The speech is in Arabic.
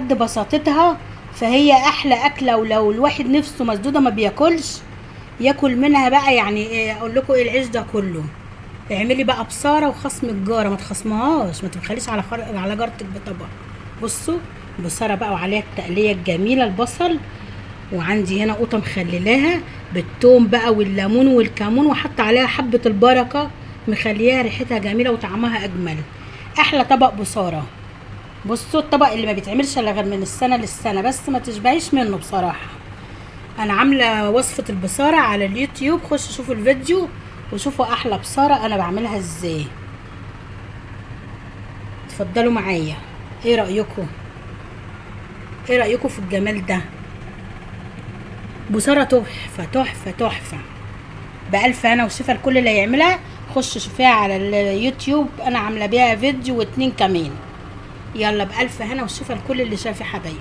قد بساطتها فهي احلى اكله. ولو الواحد نفسه مسدوده ما بياكلش ياكل منها بقى. يعني إيه اقول لكم؟ ايه العيش ده كله؟ اعملي بقى بصاره وخصم الجاره، ما تخصمهاش، ما تبخليش على جارتك بطبق. بصوا بصاره بقى وعليها التقليه الجميله البصل، وعندي هنا قطه مخللاها بالثوم بقى والليمون والكمون، وحط عليها حبه البركه مخليها ريحتها جميله وطعمها اجمل. احلى طبق بصاره. بصوا الطبق اللي ما بيتعملش الا غير من السنه للسنه، بس ما تشبعيش منه بصراحه. انا عامله وصفه البصاره على اليوتيوب، خشوا شوفوا الفيديو وشوفوا احلى بصاره انا بعملها ازاي. اتفضلوا معايا. ايه رايكم؟ ايه رايكم في الجمال ده؟ بصاره تحفه تحفه تحفه. بألف هنا وشفا الكل اللي هيعملها. خش شوفيها على اليوتيوب، انا عامله بيها فيديو واتنين كمان. يلا بألف هنا وشفا الكل اللي شاف يا حبايبي.